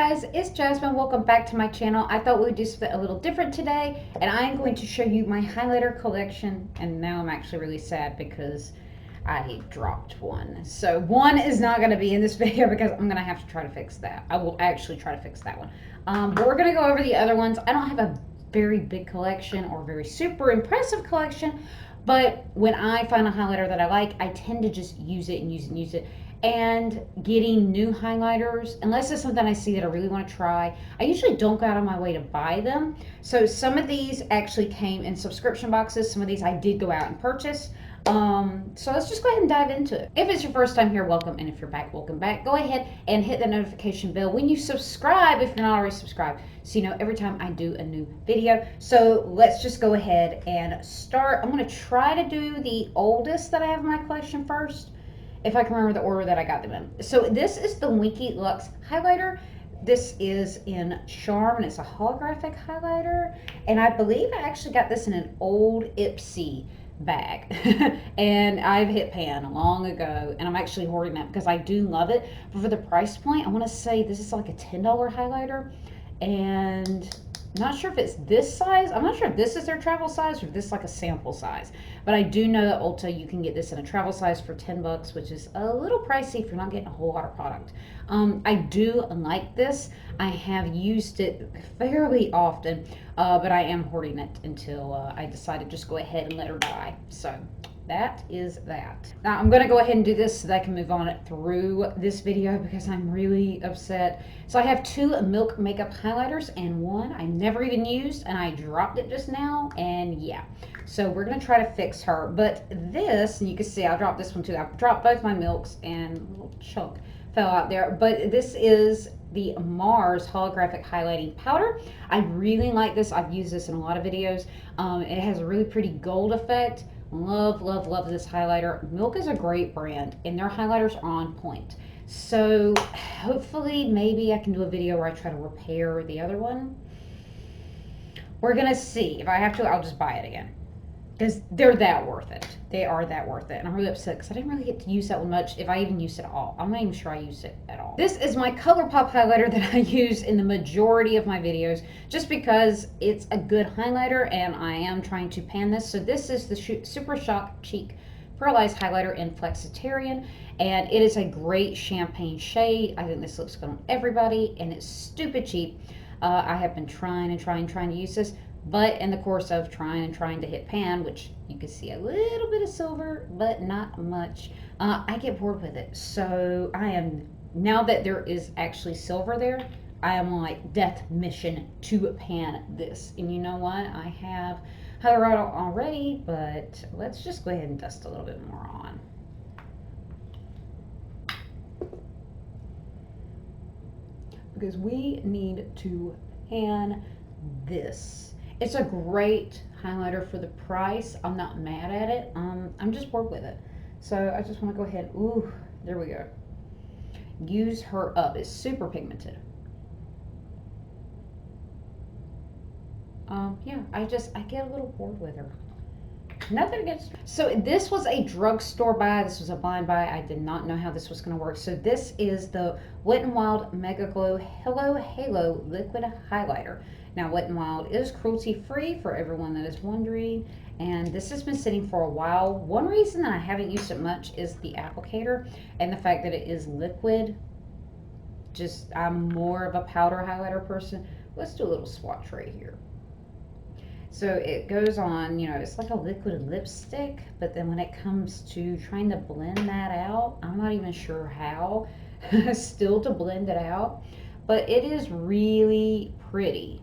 guys, it's Jasmine. Welcome back to my channel. I thought we would do something a little different today, and I am going to show you my highlighter collection. And now I'm actually really sad because I dropped one. So one is not going to be in this video because I'm going to have to try to fix that. I will actually try to fix that one. But we're going to go over the other ones. I don't have a very big collection or very super impressive collection, but when I find a highlighter that I like, I tend to just use it and use it and use it. And getting new highlighters, unless it's something I see that I really want to try, I usually don't go out of my way to buy them. So some of these actually came in subscription boxes. Some of these I did go out and purchase. So let's just go ahead and dive into it. If it's your first time here, welcome. And if you're back, welcome back. Go ahead and hit the notification bell when you subscribe if you're not already subscribed, so you know every time I do a new video. So let's just go ahead and start. I'm going to try to do the oldest that I have in my collection first, if I can remember the order that I got them in. So this is the Winky Lux highlighter. This is in Charm, and it's a holographic highlighter. And I believe I actually got this in an old Ipsy bag. And I've hit pan long ago, and I'm actually hoarding that because I do love it. But for the price point, I want to say this is like a $10 highlighter. And I'm not sure if it's this size. I'm not sure if this is their travel size or if this is like a sample size. But I do know that Ulta, you can get this in a travel size for $10, which is a little pricey if you're not getting a whole lot of product. I do like this. I have used it fairly often, but I am hoarding it until I decide to just go ahead and let her die. So that is that. Now I'm going to go ahead and do this so that I can move on through this video because I'm really upset. So I have two Milk Makeup highlighters and one I never even used, and I dropped it just now, and yeah. So we're going to try to fix her. But this, and you can see I dropped this one too. I dropped both my Milks and a little chunk fell out there. But this is the Mars holographic highlighting powder. I really like this. I've used this in a lot of videos. It has a really pretty gold effect. Love, love, love this highlighter. Milk is a great brand, and their highlighters are on point. So hopefully maybe I can do a video where I try to repair the other one. We're gonna see. If I have to, I'll just buy it again, because they're that worth it. They are that worth it. And I'm really upset because I didn't really get to use that one much, if I even used it at all. I'm not even sure I used it at all. This is my ColourPop highlighter that I use in the majority of my videos, just because it's a good highlighter and I am trying to pan this. So this is the Super Shock Cheek Pearlized Highlighter in Flexitarian, and it is a great champagne shade. I think this looks good on everybody, and it's stupid cheap. I have been trying to use this, but in the course of trying to hit pan, which you can see a little bit of silver, but not much, I get bored with it. So I am, now that there is actually silver there, I am on like death mission to pan this. And you know what? I have highlighter already, but let's just go ahead and dust a little bit more on. Because we need to pan this. It's a great highlighter for the price. I'm not mad at it. I'm just bored with it. So I just want to go ahead. Ooh, there we go. Use her up. It's super pigmented. Yeah, I get a little bored with her. Nothing against. So this was a drugstore buy. This was a blind buy. I did not know how this was going to work. So this is the Wet n Wild Mega Glow Hello Halo Liquid Highlighter. Now Wet n Wild is cruelty free for everyone that is wondering, and this has been sitting for a while. One reason that I haven't used it much is the applicator and the fact that it is liquid. Just, I'm more of a powder highlighter person. Let's do a little swatch right here. So it goes on, you know, it's like a liquid lipstick, but then when it comes to trying to blend that out, I'm not even sure how still to blend it out, but it is really pretty.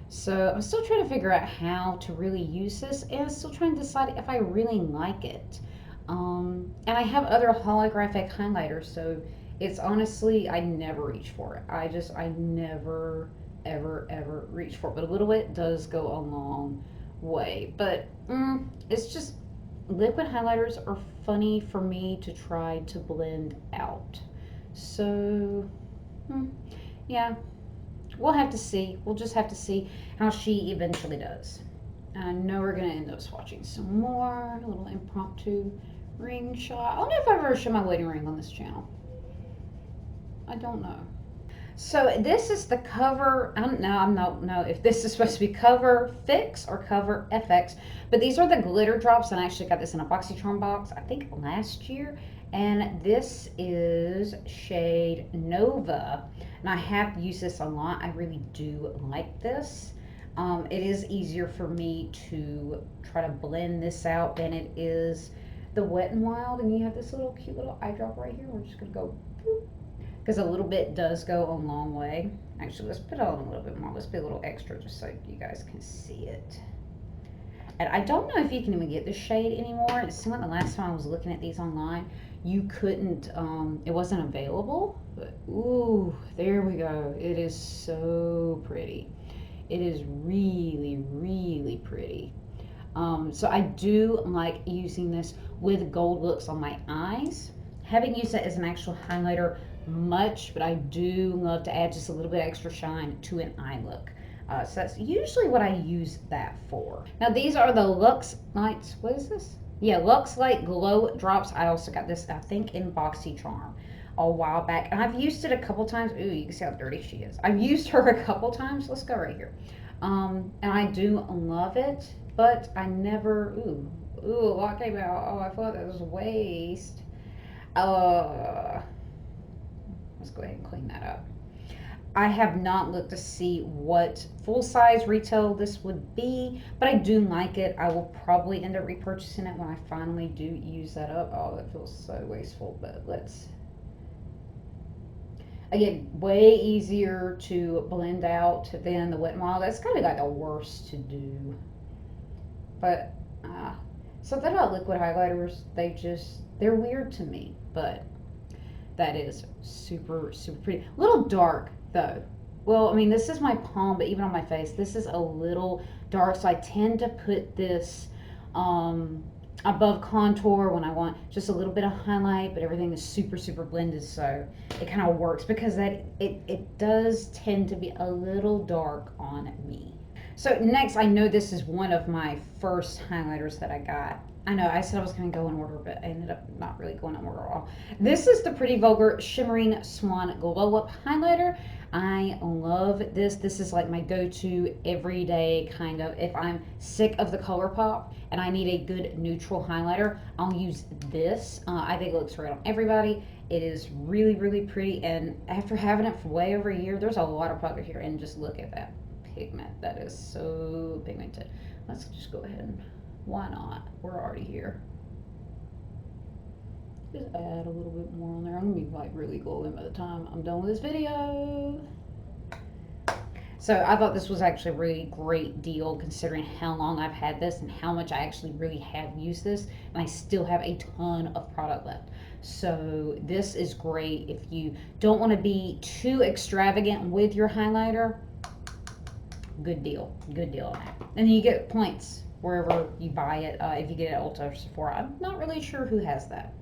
So I'm still trying to figure out how to really use this, and I'm still trying to decide if I really like it. And I have other holographic highlighters, so it's honestly, I never reach for it. I never ever reach for it, but a little bit does go a long way. But it's just, liquid highlighters are funny for me to try to blend out. So yeah, we'll have to see. We'll just have to see how she eventually does. I know we're gonna end up swatching some more. A little impromptu ring shot. I don't know if I've ever shown my wedding ring on this channel. I don't know. So this is the Cover. I don't know if this is supposed to be Cover Fix or Cover FX, but these are the glitter drops, and I actually got this in a BoxyCharm box, I think last year. And this is shade Nova, and I have used this a lot. I really do like this. It is easier for me to try to blend this out than it is the Wet n Wild. And you have this little cute little eye drop right here. We're just gonna go because a little bit does go a long way. Actually, let's put on a little bit more. Let's put a little extra just so you guys can see it. And I don't know if you can even get this shade anymore. It seemed like the last time I was looking at these online, you couldn't, it wasn't available. But ooh, there we go. It is so pretty. It is really, really pretty. So I do like using this with gold looks on my eyes. Haven't used it as an actual highlighter much, but I do love to add just a little bit extra shine to an eye look. So that's usually what I use that for. Now these are the Lux Lights. What is this? Yeah, Lux Light Glow Drops. I also got this, I think, in BoxyCharm a while back. And I've used it a couple times. Ooh, you can see how dirty she is. I've used her a couple times. Let's go right here. And I do love it, but I never, ooh, a lot came out. Oh, I thought that was a waste. Let's go ahead and clean that up. I have not looked to see what full size retail this would be, but I do like it. I will probably end up repurchasing it when I finally do use that up. Oh, that feels so wasteful, but let's. Again, way easier to blend out than the Wet n Wild. That's kind of like the worst to do. But something about liquid highlighters, they're weird to me, but that is super, super pretty. A little dark though. Well, I mean, this is my palm, but even on my face, this is a little dark. So I tend to put this above contour when I want just a little bit of highlight, but everything is super, super blended. So it kind of works because it does tend to be a little dark on me. So next, I know this is one of my first highlighters that I got. I know I said I was going to go in order, but I ended up not really going in order at all. This is the Pretty Vulgar Shimmering Swan Glow Up Highlighter. I love this. This is like my go-to everyday kind of, if I'm sick of the ColourPop and I need a good neutral highlighter, I'll use this. I think it looks great on everybody. It is really, really pretty. And after having it for way over a year, there's a lot of product here. And just look at that pigment. That is so pigmented. Let's just go ahead and, why not? We're already here. Just add a little bit more on there. I'm gonna be like really glowing by the time I'm done with this video. So I thought this was actually a really great deal considering how long I've had this and how much I actually really have used this, and I still have a ton of product left. So this is great if you don't want to be too extravagant with your highlighter. Good deal on that. And you get points wherever you buy it. If you get it at Ulta or Sephora, I'm not really sure who has that.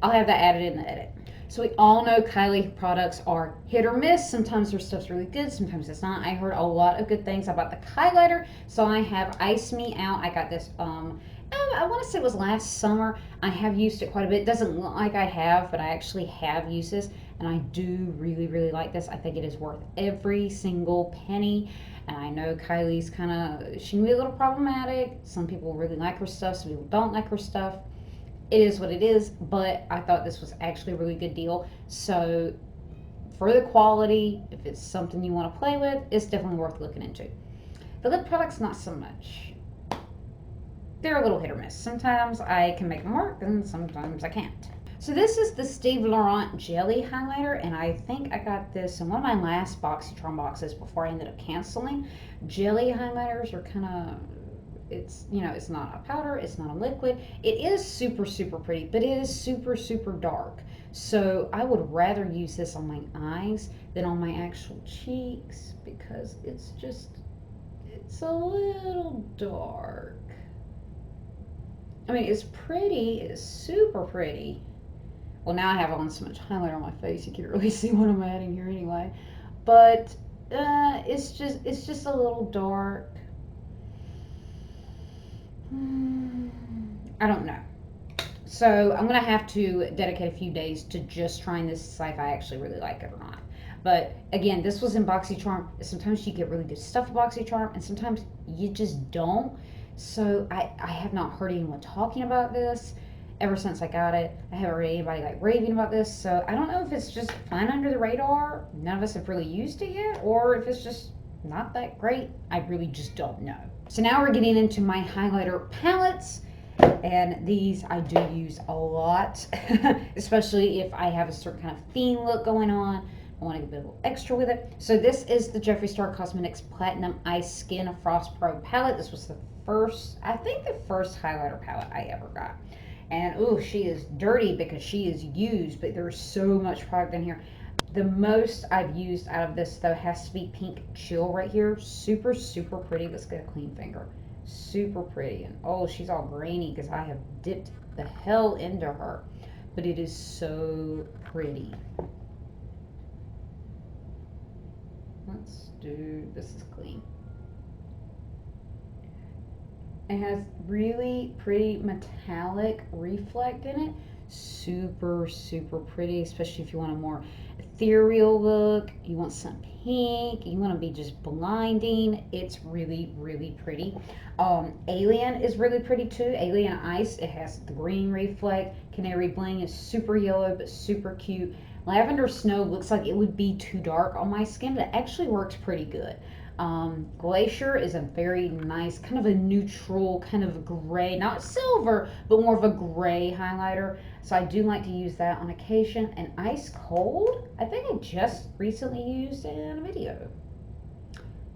I'll have that added in the edit. So we all know Kylie products are hit or miss. Sometimes their stuff's really good, sometimes it's not. I heard a lot of good things about the highlighter, so I have Ice Me Out. I got this, I want to say it was last summer. I have used it quite a bit. It doesn't look like I have, but I actually have used this, and I do really, really like this. I think it is worth every single penny. And I know Kylie's kind of, she can be a little problematic. Some people really like her stuff, some people don't like her stuff. It is what it is, but I thought this was actually a really good deal. So for the quality, if it's something you want to play with, it's definitely worth looking into. The lip products, not so much. They're a little hit or miss. Sometimes I can make them work, and sometimes I can't. So this is the Steve Laurent Jelly Highlighter, and I think I got this in one of my last BoxyCharm boxes before I ended up canceling. Jelly highlighters are kind of, it's, you know, it's not a powder, it's not a liquid. It is super, super pretty, but it is super, super dark. So I would rather use this on my eyes than on my actual cheeks because it's just, it's a little dark. I mean, it's pretty, it's super pretty. Well, now I have on so much highlighter on my face, you can't really see what I'm adding here anyway. But it's just a little dark. I don't know. So I'm going to have to dedicate a few days to just trying this to see if I actually really like it or not. But again, this was in BoxyCharm. Sometimes you get really good stuff in BoxyCharm, and sometimes you just don't. So I have not heard anyone talking about this ever since I got it. I haven't heard anybody like raving about this. So I don't know if it's just flying under the radar. None of us have really used it yet, or if it's just not that great. I really just don't know. So now we're getting into my highlighter palettes. And these I do use a lot, especially if I have a certain kind of theme look going on. I want to get a little extra with it. So this is the Jeffree Star Cosmetics Platinum Ice Skin Frost Pro palette. This was the first, I think the first highlighter palette I ever got. And ooh, she is dirty because she is used, but there's so much product in here. The most I've used out of this though has to be Pink Chill right here. Super, super pretty. Let's get a clean finger. Super pretty. And oh, she's all grainy because I have dipped the hell into her. But it is so pretty. Let's do, this is clean. It has really pretty metallic reflect in it. Super, super pretty, especially if you want a more ethereal look. You want some pink. You want to be just blinding. It's really, really pretty. Alien is really pretty too. Alien Ice. It has the green reflect. Canary Bling is super yellow but super cute. Lavender Snow looks like it would be too dark on my skin, but it actually works pretty good. Glacier is a very nice, kind of a neutral, kind of gray, not silver, but more of a gray highlighter. So I do like to use that on occasion. And Ice Cold, I think I just recently used in a video.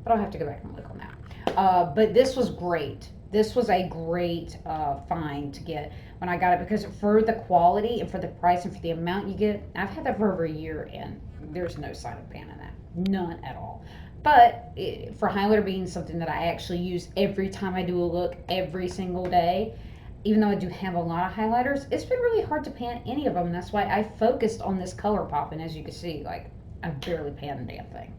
But I'll have to go back and look on that. But this was great. This was a great find to get when I got it, because for the quality and for the price and for the amount you get, I've had that for over a year and there's no sign of ban in that. None at all. But for highlighter being something that I actually use every time I do a look every single day, even though I do have a lot of highlighters, it's been really hard to pan any of them. And that's why I focused on this ColourPop. And as you can see, like, I barely pan the damn thing.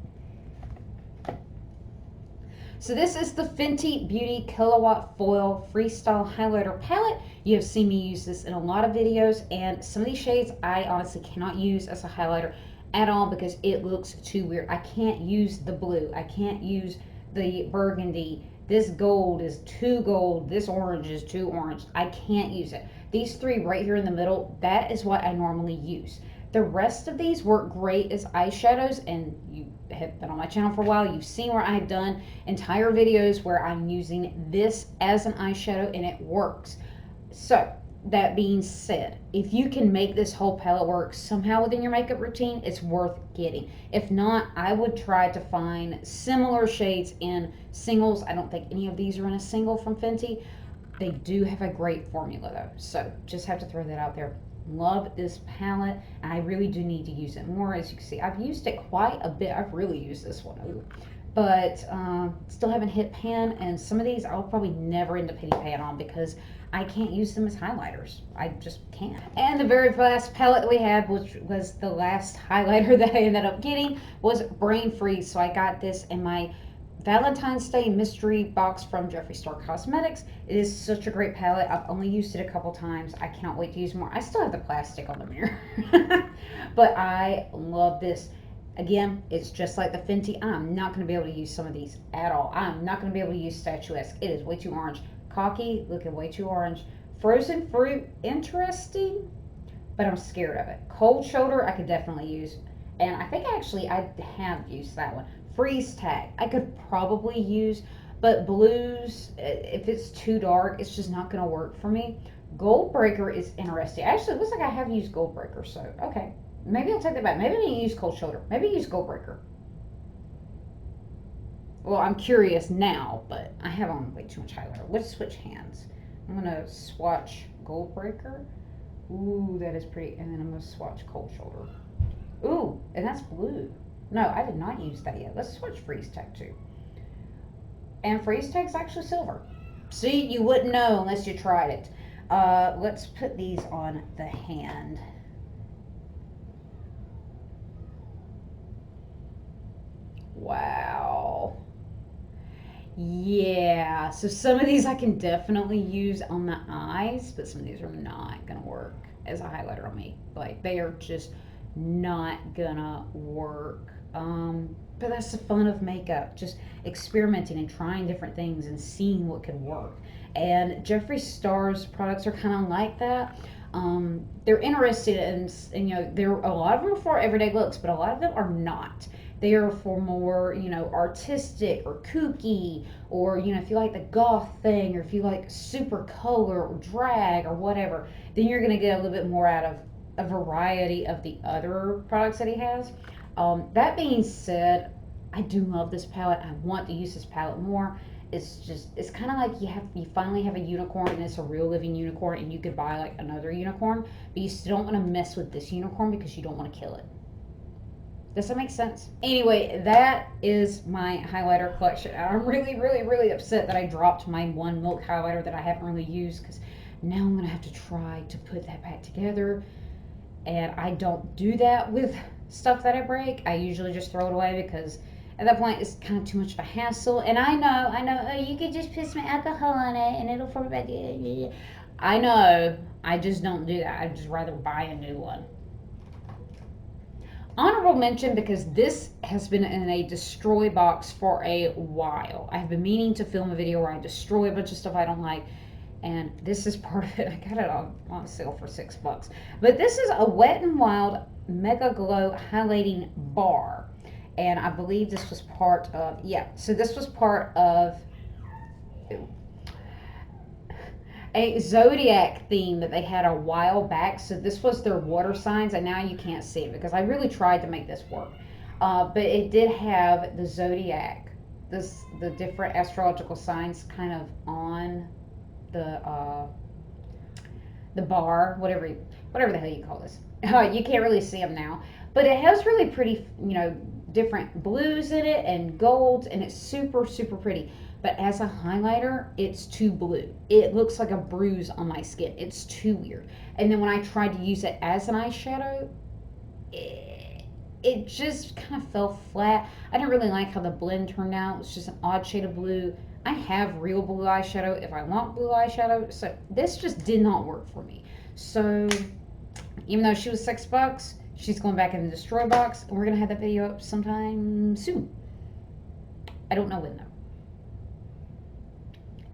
So this is the Fenty Beauty Killawatt Foil Freestyle Highlighter Palette. You have seen me use this in a lot of videos, and some of these shades I honestly cannot use as a highlighter at all because it looks too weird. I can't use the blue. I can't use the burgundy. This gold is too gold. This orange is too orange. I can't use it. These three right here in the middle, that is what I normally use. The rest of these work great as eyeshadows, and you have been on my channel for a while. You've seen where I've done entire videos where I'm using this as an eyeshadow and it works. So that being said, if you can make this whole palette work somehow within your makeup routine, it's worth getting. If not, I would try to find similar shades in singles. I don't think any of these are in a single from Fenty. They do have a great formula though, so just have to throw that out there. Love this palette, and I really do need to use it more. As you can see, I've used it quite a bit. I've really used this one. Ooh. But still haven't hit pan, and some of these I'll probably never end up hitting pan on because I can't use them as highlighters. I just can't. And the very last palette that we had, which was the last highlighter that I ended up getting, was Brain Freeze. So I got this in my Valentine's Day mystery box from Jeffree Star Cosmetics. It is such a great palette. I've only used it a couple times. I can't wait to use more. I still have the plastic on the mirror. But I love this. Again, it's just like the Fenty. I'm not going to be able to use some of these at all. I'm not going to be able to use Statuesque. It is way too orange. Cocky, looking way too orange. Frozen Fruit, interesting, but I'm scared of it. Cold Shoulder, I could definitely use. And I think actually I have used that one. Freeze Tag, I could probably use, but blues, if it's too dark, it's just not going to work for me. Gold Breaker is interesting. Actually, it looks like I have used Gold Breaker, so okay. Maybe I'll take that back. Maybe I need to use Cold Shoulder. Maybe use Gold Breaker. Well, I'm curious now, but I have on way too much highlighter. Let's switch hands. I'm going to swatch Gold Breaker. Ooh, that is pretty. And then I'm going to swatch Cold Shoulder. Ooh, and that's blue. No, I did not use that yet. Let's switch Freeze Tag too. And Freeze Tag's actually silver. See, you wouldn't know unless you tried it. Let's put these on the hand. Wow. Yeah, so some of these I can definitely use on the eyes, but some of these are not gonna work as a highlighter on me. Like, they are just not gonna work But that's the fun of makeup, just experimenting and trying different things and seeing what could work. And Jeffree Star's products are kind of like that. They're interested in, there a lot of them are for everyday looks, but a lot of them are not. They are for more, artistic or kooky, or if you like the goth thing, or if you like super color or drag or whatever, then you're gonna get a little bit more out of a variety of the other products that he has. That being said, I do love this palette. I want to use this palette more. It's kind of like you finally have a unicorn, and it's a real living unicorn, and you could buy like another unicorn, but you still don't want to mess with this unicorn because you don't want to kill it. Does that make sense? Anyway, that is my highlighter collection. I'm really, really, really upset that I dropped my one milk highlighter that I haven't really used, because now I'm gonna have to try to put that back together, and I don't do that with stuff that I break. I usually just throw it away because at that point it's kind of too much of a hassle. And I know, oh, you could just put some alcohol on it and it'll form back. I know, I just don't do that. I'd just rather buy a new one. Honorable mention, because this has been in a destroy box for a while. I have been meaning to film a video where I destroy a bunch of stuff I don't like, and this is part of it. I got it on sale for $6. But this is a Wet n Wild Mega Glow Highlighting Bar, and I believe this was part of, so this was part of a zodiac theme that they had a while back. So this was their water signs, and now you can't see it because I really tried to make this work. But it did have the zodiac, the different astrological signs kind of on the bar, whatever the hell you call this. You can't really see them now, but it has really pretty, different blues in it and golds, and it's super, super pretty. But as a highlighter, it's too blue. It looks like a bruise on my skin. It's too weird. And then when I tried to use it as an eyeshadow, it just kind of fell flat. I didn't really like how the blend turned out. It was just an odd shade of blue. I have real blue eyeshadow if I want blue eyeshadow, so this just did not work for me. So even though she was $6, she's going back in the destroy box, and we're gonna have that video up sometime soon. I don't know when though.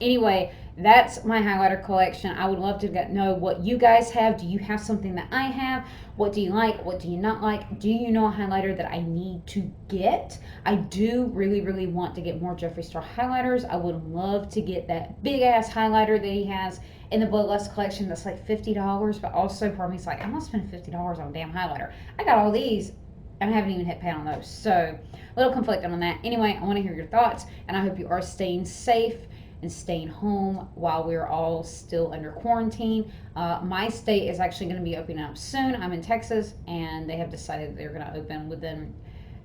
Anyway, that's my highlighter collection. I would love to know what you guys have. Do you have something that I have? What do you like? What do you not like? Do you know a highlighter that I need to get? I do really, really want to get more Jeffree Star highlighters. I would love to get that big ass highlighter that he has in the Bloodlust collection that's like $50, but also part of me is like, I'm not spending $50 on a damn highlighter. I got all these and I haven't even hit pay on those. So a little conflicted on that. Anyway, I want to hear your thoughts, and I hope you are staying safe and staying home while we're all still under quarantine. My state is actually going to be opening up soon. I'm in Texas, and they have decided they're going to open within,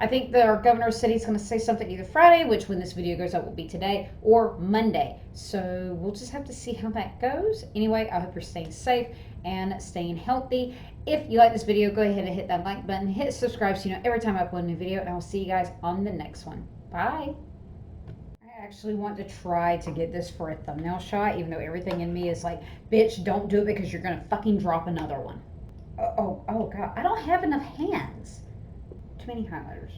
I think our governor said he's going to say something either Friday, which when this video goes up will be today, or Monday. So we'll just have to see how that goes. Anyway, I hope you're staying safe and staying healthy. If you like this video, go ahead and hit that like button, hit subscribe so you know every time I upload a new video, and I'll see you guys on the next one. Bye. I actually want to try to get this for a thumbnail shot, even though everything in me is like, bitch, don't do it because you're gonna fucking drop another one. Oh god, I don't have enough hands. Too many highlighters.